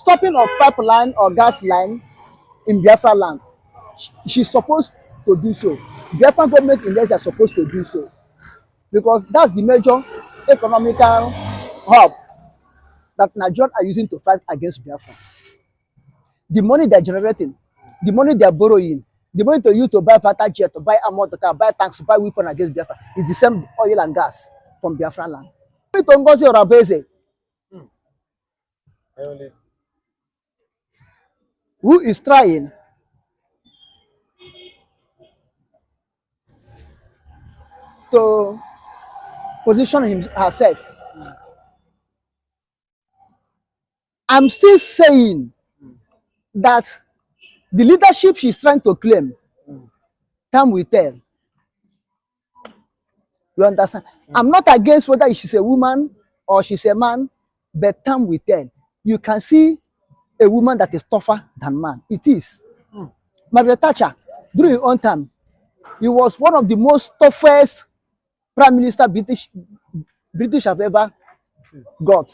Stopping of pipeline or gas line in Biafra land. She's supposed to do so. Biafra government in Nigeria are supposed to do so because that's the major economical hub that Nigerians are using to fight against Biafrans. The money they're generating, the money they're borrowing, the money to use to buy fighter jet, to buy armored car, buy tanks, to buy weapon against Biafra is the same oil and gas from Biafra land. To Ngozi or Abeze, who is trying to position herself. I'm still saying that the leadership she's trying to claim, time will tell. You understand? I'm not against whether she's a woman or she's a man, but time will tell. You can see a woman that is tougher than man. It is. Margaret Thatcher, during her own time, he was one of the most toughest prime minister British have ever got.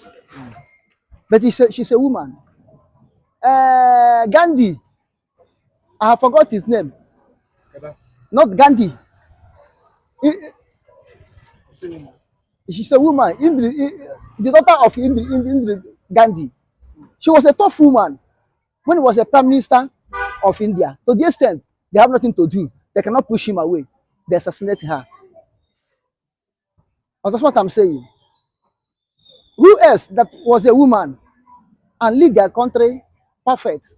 But she's a woman. Gandhi, I have forgot his name. Not Gandhi. She's a woman. The daughter of Indira Gandhi. She was a tough woman when he was a prime minister of India. To the extent they have nothing to do, they cannot push him away. They assassinate her. But that's what I'm saying. Who else that was a woman and lead their country perfect?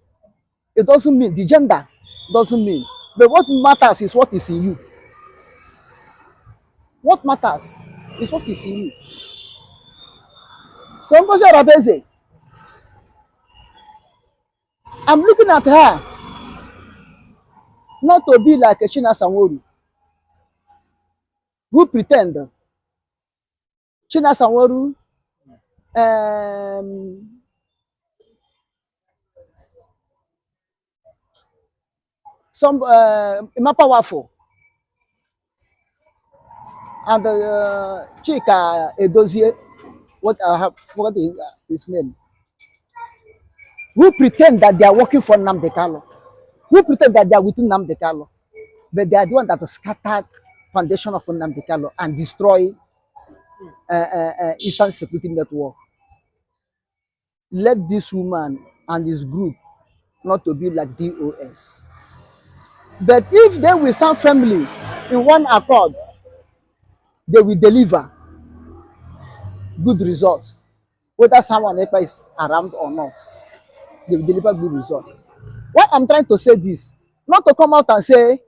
It doesn't mean the gender doesn't mean. But what matters is what is in you. What matters is what is in you. So Ngozi Arabeze, I'm looking at her not to be like a China Sanwo-Olu, who pretend China Sanwo-Olu some Imapawafo and Chika Edozie, what I have forgotten his name, who pretend that they are working for Nnamdikanu, who pretend that they are within Nnamdikanu, but they are the one that scattered foundation of Nnamdikanu and destroy Eastern Security Network. Let this woman and this group not to be like DOS. But if they will stand firmly in one accord, they will deliver good results. Whether someone Ekpa is around or not, they will deliver good results. Why I'm trying to say this, not to come out and say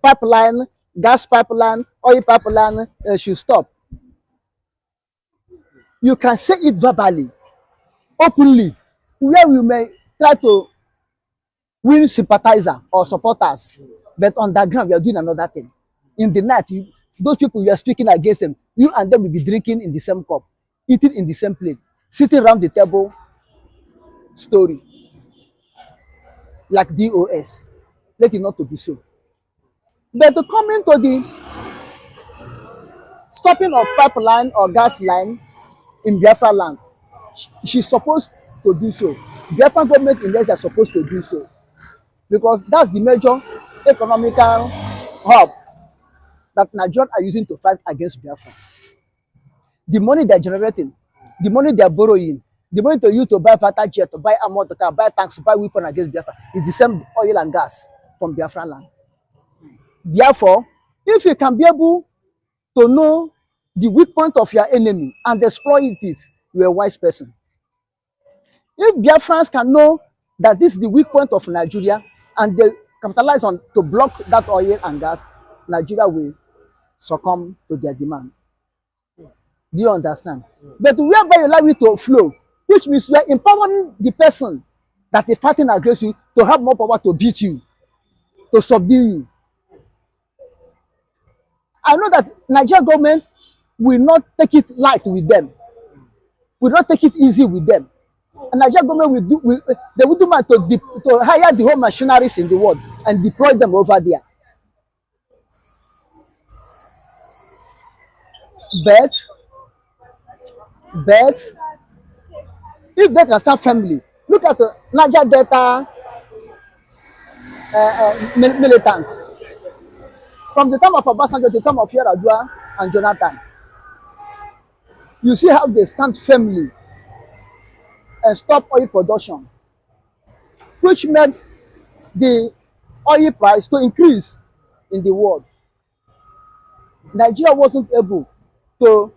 pipeline, gas pipeline, oil pipeline should stop. You can say it verbally, openly, where we may try to win sympathizer or supporters, but on the ground we are doing another thing. In the night, those people you are speaking against them, you and them will be drinking in the same cup, eating in the same plate, sitting around the table, story like DOS. Let it not to be so. But to come into the stopping of pipeline or gas line in Biafra land, she's supposed to do so. Biafra government in Nigeria are supposed to do so because that's the major economical hub that Nigerians are using to fight against Biafrans. The money they're generating, the money they're borrowing, the money to use to buy fighter jet, to buy armored car, buy tanks, to buy weapon against Biafra is the same oil and gas from Biafra land. Therefore, if you can be able to know the weak point of your enemy and exploit it, you're a wise person. If Biafrans can know that this is the weak point of Nigeria and they capitalize on to block that oil and gas, Nigeria will succumb to their demand. Do you understand? But whereby you allow it to flow, which means you are empowering the person that is fighting against you to have more power to beat you, to subdue you. I know that Nigerian government will not take it light with them, will not take it easy with them. And Nigerian government they will do much to hire the whole machineries in the world and deploy them over there. But if they can stand firmly Look at the Niger Delta militants. From the time of Obasanjo to the time of Yar'Adua and Jonathan, you see how they stand firmly and stop oil production, which made the oil price to increase in the world. Nigeria wasn't able to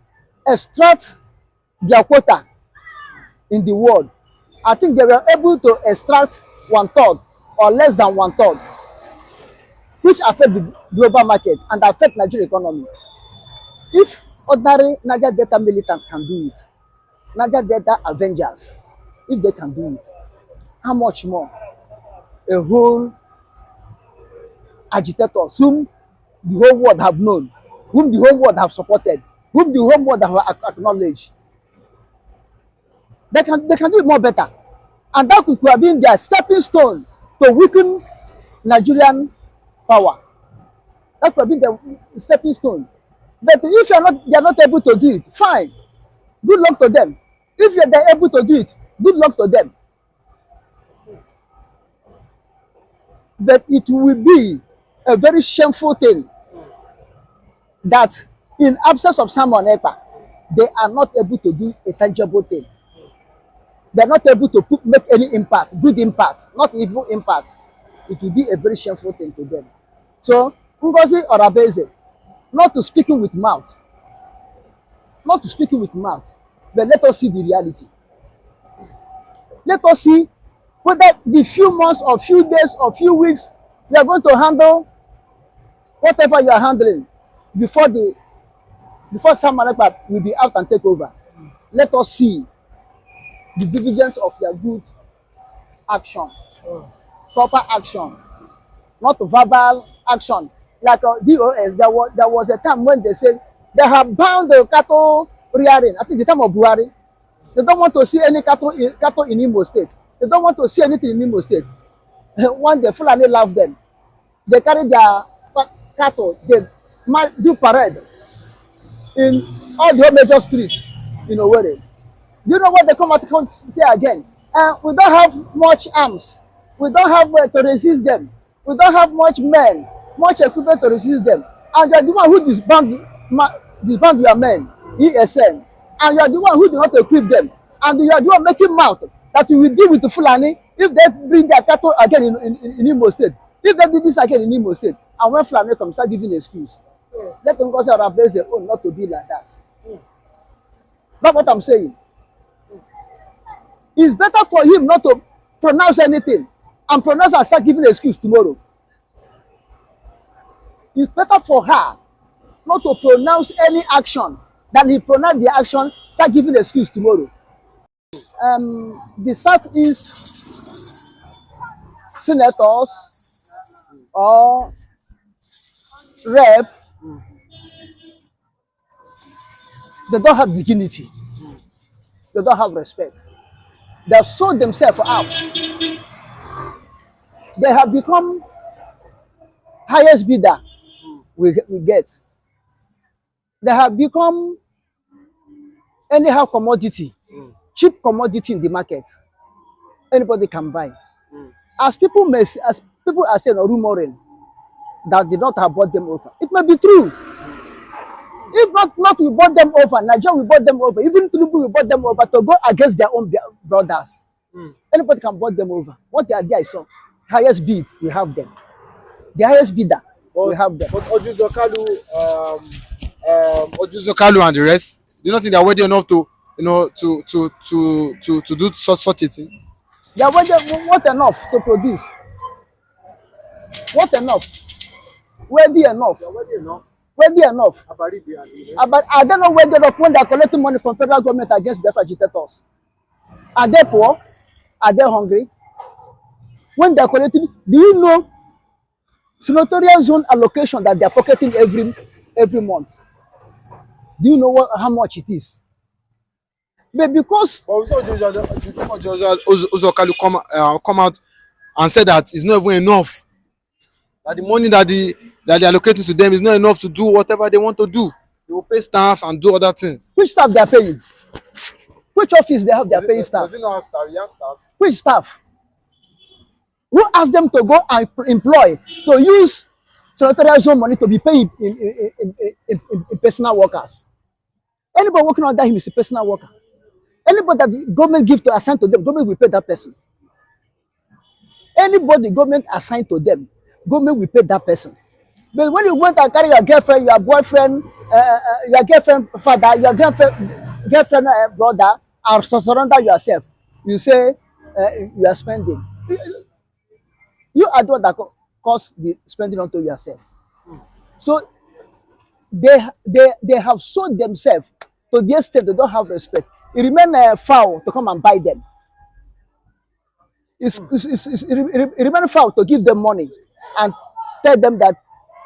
extract their quota in the world. I think they were able to extract 1/3 or less than 1/3, which affect the global market and affect Nigeria economy. If ordinary Niger Delta militants can do it, Niger Delta Avengers, if they can do it, how much more a whole agitators whom the whole world have known, whom the whole world have supported, whom the whole world have acknowledged. They can do it more better. And that could have been their stepping stone to weaken Nigerian power. That could have been the stepping stone. But if they are not able to do it, fine. Good luck to them. If they are able to do it, good luck to them. But it will be a very shameful thing that in absence of Simon Ekpa, they are not able to do a tangible thing. They are not able to make any impact, good impact, not evil impact. It will be a very shameful thing to them. So, Ngozi or Abeze, not to speaking with mouth, but let us see the reality. Let us see whether the few months or few days or few weeks you are going to handle whatever you are handling before Simon Ekpa will be out and take over. Let us see the dividends of their good action, proper action, not verbal action. Like DOS, there was a time when they said they have banned the cattle rearing. I think the time of Buhari. They don't want to see any cattle in Imo State. They don't want to see anything in Imo State. One day, Fulani love them. They carry their cattle, they do parade in all the major streets in Owerri. Do you know what they come out to say again? We don't have much arms. We don't have to resist them. We don't have much men, much equipment to resist them. And you are the one who disband your men, ESN. And you are the one who do not equip them. And you are the one making mouth that you will deal with the Fulani if they bring their cattle again in Imo State. If they do this again in Imo State, and when Fulani come start giving excuse, let them go say or abase their own not to be like that. That's what I'm saying. It's better for him not to pronounce anything and pronounce and start giving excuse tomorrow. It's better for her not to pronounce any action than he pronounce the action, start giving excuse tomorrow. The Southeast senators or rep, they don't have dignity. They don't have respect. They have sold themselves out. They have become highest bidder we get. They have become anyhow commodity, cheap commodity in the market. Anybody can buy. As people are saying or rumoring that they don't have bought them over. It may be true. If not we bought them over, Nigeria we bought them over, even Tinubu we bought them over to go against their own brothers. Anybody can bought them over. What they are there is so highest bid, we have them. The highest bidder, we have them. But Ojuzo Kalu and the rest, do you not think they are worthy enough to do such a thing? They are worthy, what enough to produce? What enough? Worthy enough? Worthy enough? But I don't know worthy enough when they are collecting money from federal government against Biafra agitators. Are they poor? Are they hungry? When they are collecting, do you know senatorial zone allocation that they are pocketing every month? Do you know how much it is? But because Ojuzo Kalu come out and said that it's not even enough. That the money that they are allocating to them is not enough to do whatever they want to do. They will pay staff and do other things. Which staff they are paying? Which office they have their paying staff? Does it not have staff? You have staff? Which staff? Who asked them to go and employ, to use senatorial zone money to be paying in personal workers? Anybody working under him is a personal worker. Anybody that the government give to assign to them, government will pay that person. Anybody government assign to them, government will pay that person. But when you went and carry your girlfriend, your boyfriend, your girlfriend father, your girlfriend brother, and surrender yourself, you say you are spending. You are the one that cause the spending onto yourself. So they have sold themselves to the extent they don't have respect. It remains foul to come and buy them. It remains foul to give them money and tell them that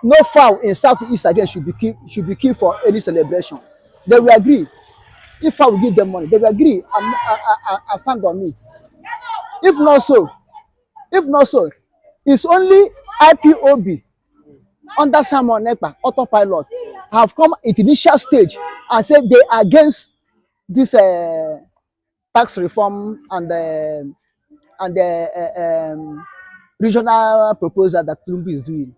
no fowl in Southeast again should be killed for any celebration. They will agree. If I will give them money, they will agree and stand on it. If not so, it's only IPOB under Simon Ekpa, autopilot, have come at initial stage and said they are against this tax reform and the regional proposal that Tinubu is doing.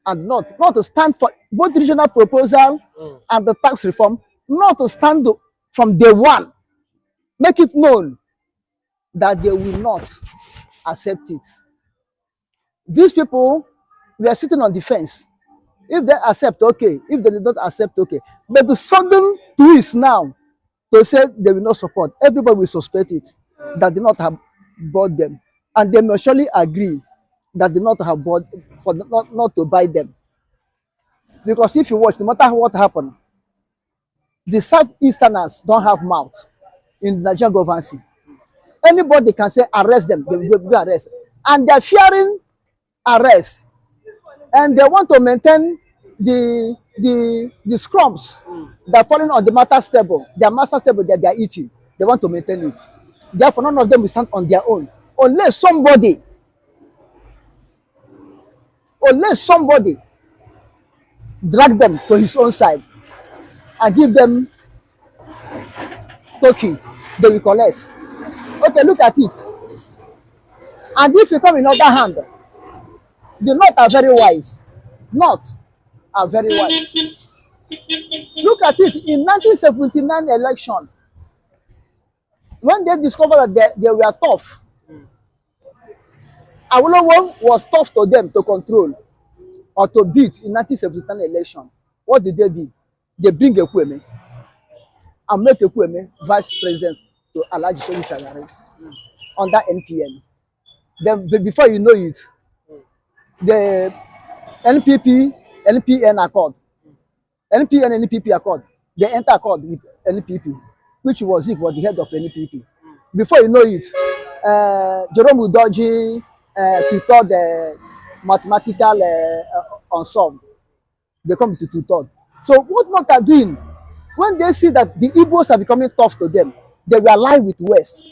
And not to stand for both regional proposal and the tax reform, not to stand from day one, make it known that they will not accept it. These people were sitting on the fence. If they accept, okay. If they did not accept, okay. But the sudden twist now to say they will not support, everybody will suspect it, that they not have bought them. And they may surely agree that they not have bought for not to buy them. Because if you watch, no matter what happened, the Southeasterners don't have mouth in the Nigerian governance. Anybody can say arrest them, they will be arrested. And they're fearing arrest. And they want to maintain the scrums that are falling on the master's table, their master's table that they are eating. They want to maintain it. Therefore, none of them will stand on their own. Unless somebody drag them to his own side and give them token, they will collect. Okay, look at it. And if you come in other hand, the North are very wise. North are very wise. Look at it. In 1979 election, when they discovered that they were tough, Awolowo was tough to them to control or to beat in 1979 election. What did they do? They bring Ekweme and make Ekweme vice president to Alhaji Shehu Shagari under NPN. Then before you know it, the NPN accord, NPN and NPP accord, they enter accord with NPP, which was the head of NPP. Before you know it, Jerome Udoji tutored the mathematical unsolved. They come to tutor. So what North are doing, when they see that the Igbos are becoming tough to them, they will ally with West,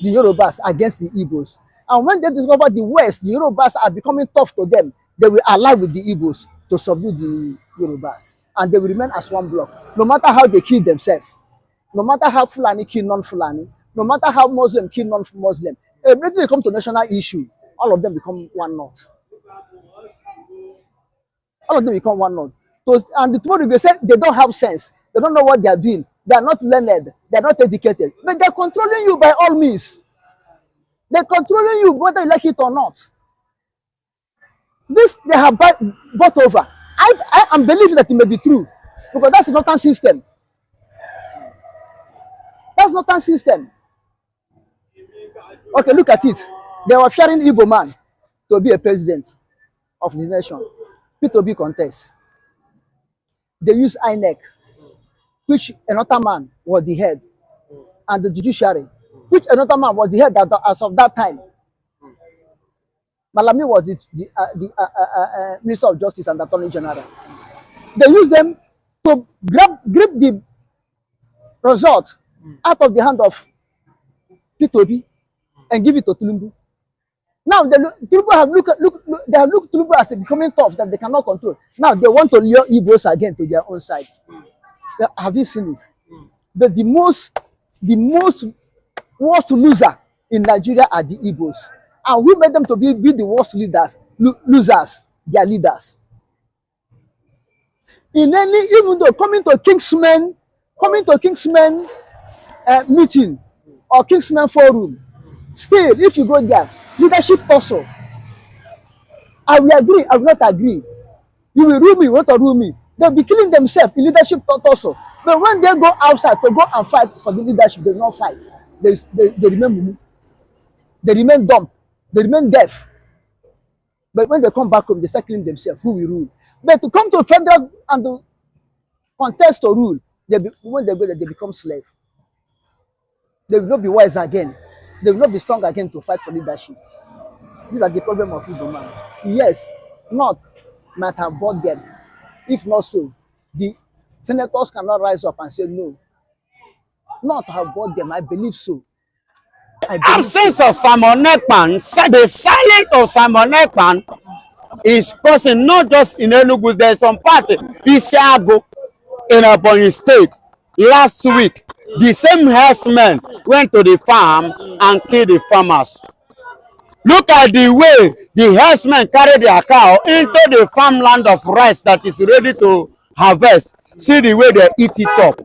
the Yorubas, against the Igbos. And when they discover the West, the Yorubas are becoming tough to them, they will ally with the Igbos to subdue the Yorubas. And they will remain as one block. No matter how they kill themselves, no matter how Fulani kill non-Fulani, no matter how Muslim kill non-Muslim, when they come to national issue, all of them become one North. All of them become one North. And the tomorrow they say they don't have sense, they don't know what they are doing, they are not learned, they are not educated, but they are controlling you by all means. They're controlling you whether you like it or not. This they have bought over. I am believing that it may be true, because that's not a system. That's not a system. Okay, look at it. They were fearing Igbo man to be a president of the nation. P2B contest. They use INEC, which another man was the head, and the judiciary, which another man was the head as of that time. Malami was the Minister of Justice and Attorney General. They use them to grab the result out of the hand of P2B and give it to Tinubu. Now Tinubu have looked Tinubu as becoming tough that they cannot control. Now they want to lure Igbos again to their own side. Have you seen it? But the most the most worst loser in Nigeria are the Igbos. And who made them to be the worst losers? Their leaders. In any, even though coming to Kingsmen meeting or Kingsmen forum, still, if you go there, leadership tussle. I will agree, I will not agree. You will rule me, you want to rule me. They'll be killing themselves in leadership tussle. But when they go outside to go and fight for the leadership, they will not fight. They remain mumu. They remain dumb. They remain deaf. But when they come back home, they start killing themselves. Who will rule? But to come to federal and to contest to rule, when they go there, they become slave. They will not be wise again. They will not be strong again to fight for leadership. These are the problem of Igbo man. Yes, North might have bought them. If not so, the senators cannot rise up and say no. North have bought them. I believe so. Absence of Simon Ekpa, the silence of Simon Ekpa is causing not just in Enugu, there's some part in Isiago in Ebonyi State. Last week, the same herdsmen went to the farm and killed the farmers. Look at the way the herdsmen carry their cow into the farmland of rice that is ready to harvest. See the way they eat it up.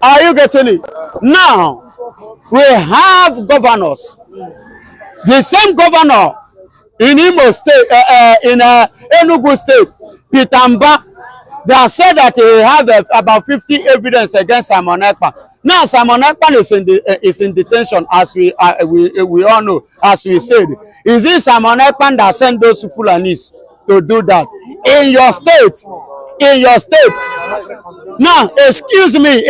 Are you getting it? Now, we have governors. The same governor in Imo State, in Enugu State, Pitamba, they said that he have about 50 evidence against Simon Ekpa. Now Simon Ekpa is in detention, as we all know, as we said. Is it Simon Ekpa that sent those Fulanis to do that in your state? In your state. Now, excuse me,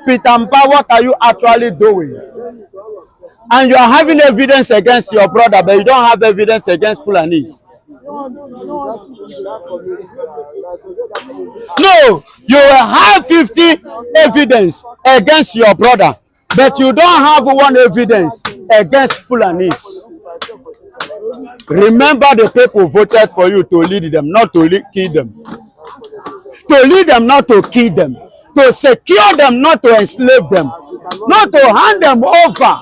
Pitamba, what are you actually doing? And you are having evidence against your brother, but you don't have evidence against Fulanis. No, you will have 50 evidence against your brother, but you don't have one evidence against Fulanis. Remember, the people voted for you to lead them, not to kill them. To lead them, not to kill them. To secure them, not to enslave them. Not to hand them over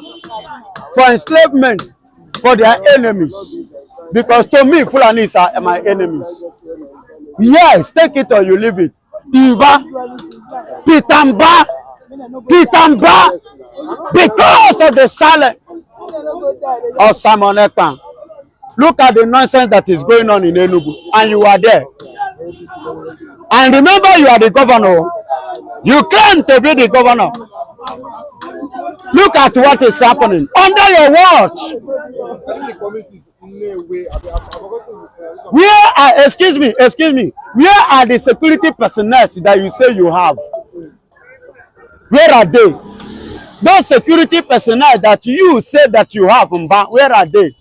for enslavement for their enemies. Because to me, Fulanis are my enemies. Yes, take it or you leave it. Pitamba, because of the silence of Simon Ekpa. Look at the nonsense that is going on in Enugu, and you are there. And remember, you are the governor. You claim to be the governor. Look at what is happening under your watch. Where are, excuse me, where are the security personnel that you say you have? Where are they? Those security personnel that you say that you have, where are they?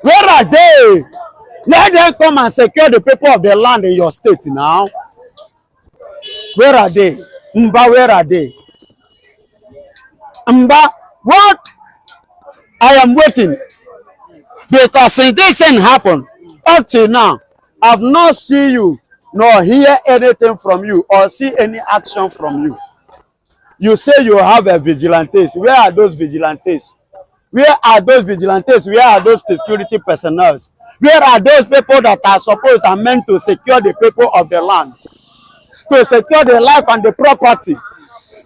Where are they? Let them come and secure the people of the land in your state now. Where are they? Where are they? What? I am waiting. Because since this thing happened, up till now, I've not seen you, nor hear anything from you, or see any action from you. You say you have a vigilantes. Where are those vigilantes? Where are those vigilantes? Where are those security personnel? Where are those people that are supposed and meant to secure the people of the land? To secure the life and the property.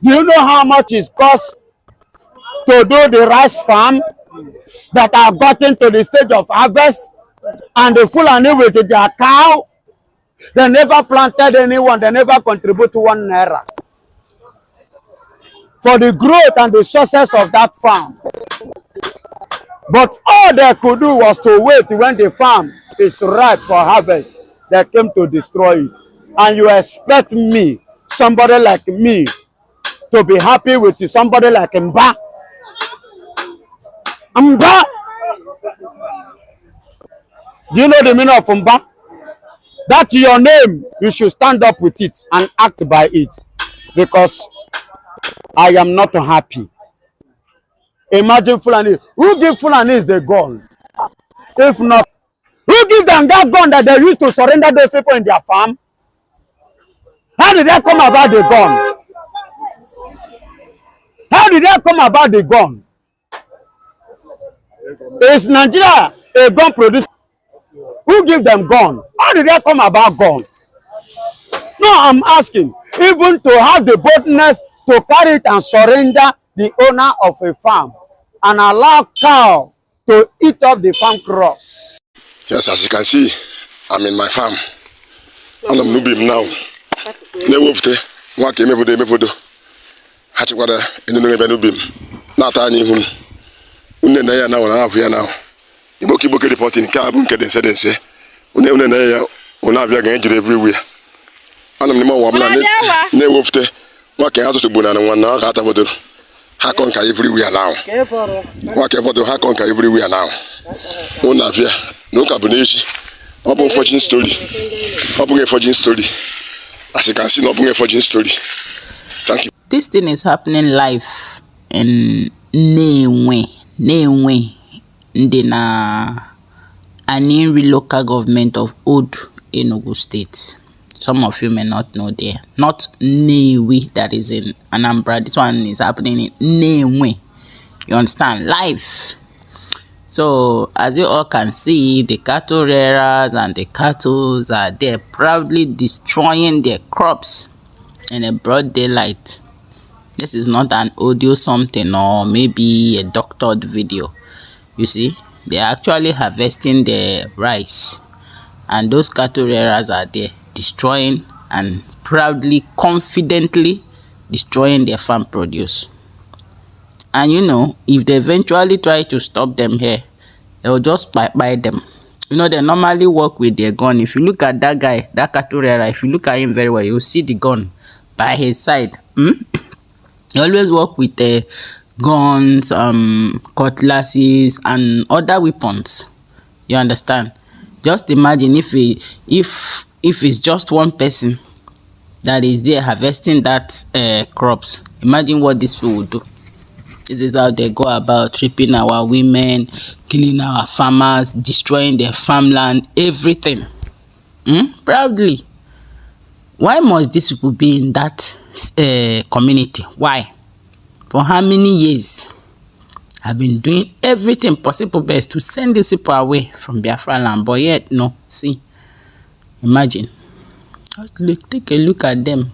Do you know how much it costs to do the rice farm that have gotten to the stage of harvest, and the Fulani with their cow? They never planted anyone, they never contribute 1 naira for the growth and the success of that farm. But all they could do was to wait when the farm is ripe for harvest. They came to destroy it. And you expect me, somebody like me, to be happy with somebody like Mba? Mba? Do you know the meaning of Mba? That's your name. You should stand up with it and act by it. Because I am not happy. Imagine Fulani. Who give Fulanis the gun? If not, who give them that gun that they used to surrender those people in their farm? How did that come about the gun? How did they come about the gun? Is Nigeria a gun producer? Who give them gun? How did they come about gun? No, I'm asking. Even to have the boldness to carry it and surrender the owner of a farm and allow cow to eat up the farm crops. Yes, as you can see, I'm in my farm. And I'm nubim now. Newofte, wake mevodo. Hachikwada, inunebe nubim. Natani hun. Une na ya now na have ya now. Iboki reporting ka bu nke dense. Une na ya una avia ga ejire everywhere. Anam ni mo wam na newofte. Wake azu to buna na wan na ka tabodoro. Ha conquer everywhere now. Wake bodo ha conquer everywhere now. Una avia no cabinet. Open fortune story. Open a fortune story. As you can see, open a fortune story. Thank you. This thing is happening live in Newe, Ndina Aninri local government of Old Enugu State. Some of you may not know there. Not Newe that is in Anambra. This one is happening in Newe. You understand? Live. So, as you all can see, the cattle rearers and the cattle are there proudly destroying their crops in a broad daylight. This is not an audio something or maybe a doctored video. You see, they are actually harvesting the rice. And those cattle rearers are there destroying and proudly, confidently destroying their farm produce. And you know, if they eventually try to stop them here, they'll just buy them. You know, they normally work with their gun. If you look at that guy, that cattle rearer, if you look at him very well, you'll see the gun by his side. He always work with the guns, cutlasses, and other weapons. You understand? Just imagine if it's just one person that is there harvesting that crops. Imagine what these people would do. This is how they go about raping our women, killing our farmers, destroying their farmland, everything. Proudly. Why must these people be in that community? Why? For how many years? I've been doing everything possible best to send these people away from Biafra land, but yet, no. See, imagine. Just look, take a look at them.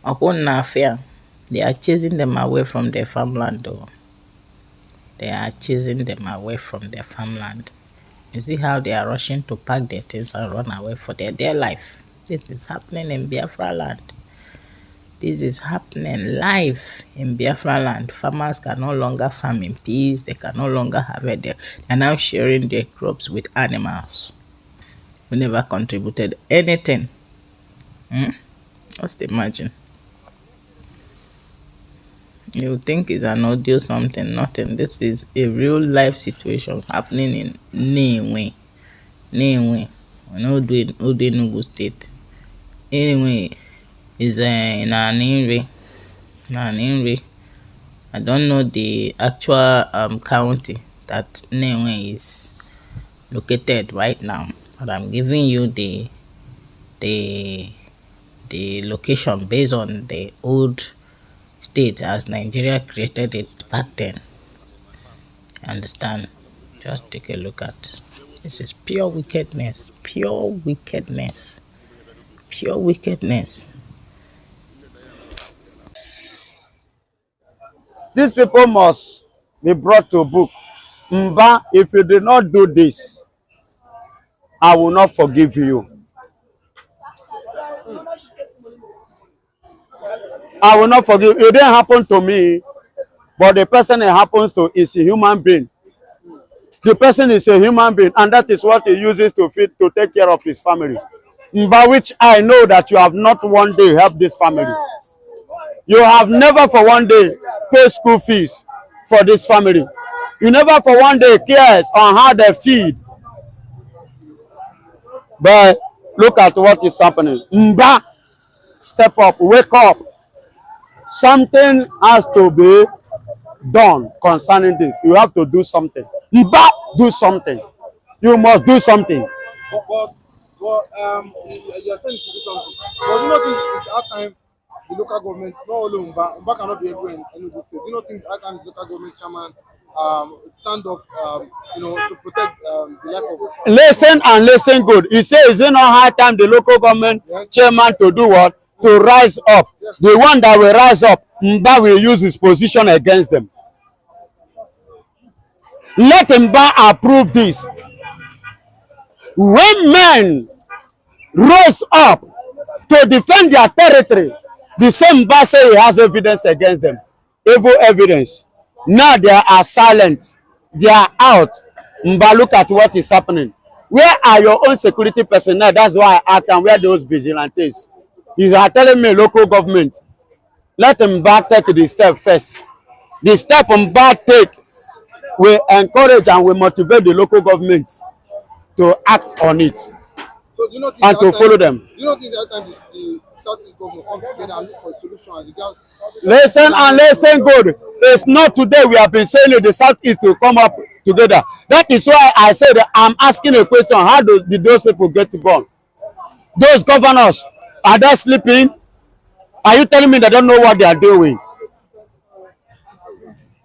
They are chasing them away from their farmland though. They are chasing them away from their farmland. You see how they are rushing to pack their things and run away for their dear life. This is happening in Biafra land. This is happening live in Biafra land. Farmers can no longer farm in peace. They can no longer have it. They are now sharing their crops with animals who never contributed anything. Just imagine. You think it's an audio something, nothing. This is a real life situation happening in Newe. We know Old Enugu State. Anyway, is in Aninri. I don't know the actual county that Newe is located right now, but I'm giving you the location based on the old state as Nigeria created it back then. Understand? Just take a look at this. Is pure wickedness. These people must be brought to book. Mba, if you did not do this, I will not forgive you. I will not forgive. It didn't happen to me, but the person it happens to is a human being. The person is a human being, and that is what he uses to feed, to take care of his family. By which I know that you have not one day helped this family. You have never for one day paid school fees for this family. You never for one day cares on how they feed. But look at what is happening. Mba, step up, wake up. Something has to be done concerning this. You have to do something. Mba, do something. You must do something. You're saying to do something. But you know, think it's our time the local government, not only Umba cannot be able in Enugu State. You know, think our time the local government chairman stand up, to protect the life of. Listen and listen good. He says, is it not high time the local government chairman to do what? To rise up. Yes. The one that will rise up, Mba will use his position against them. Let Mba approve this. When men rose up to defend their territory, the same Mba say he has evidence against them. Evil evidence. Now they are silent. They are out. Mba, look at what is happening. Where are your own security personnel? That's why I asked, and where are those vigilantes? You are telling me local government. Let Mba take the step first. The step Mba take will encourage and will motivate the local government to act on it. So do you know and to follow them. Do you know that time the Southeast government come together and look for a solution as regards? Listen and listen good. It's not today we have been saying the Southeast will come up together. That is why I said I'm asking a question. How did those people get to go? Those governors, are they sleeping? Are you telling me they don't know what they are doing?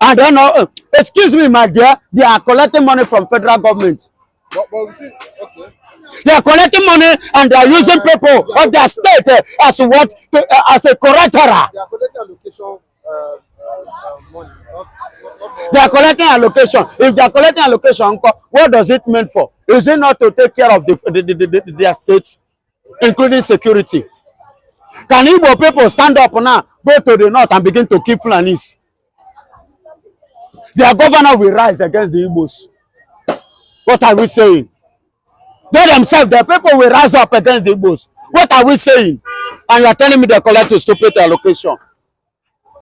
I don't know. Excuse me, my dear. They are collecting money from federal government. But we see, okay. They are collecting money and they are using people of their state as what? As a collateral. They are collecting allocation money. They are collecting allocation. If they are collecting allocation, what does it mean for? Is it not to take care of their states, including security? Can Igbo people stand up now, go to the north and begin to kill Fulanis? Their governor will rise against the Igbos. What are we saying? They themselves, the people will rise up against the Igbos. What are we saying? And you are telling me they collect stupid allocation.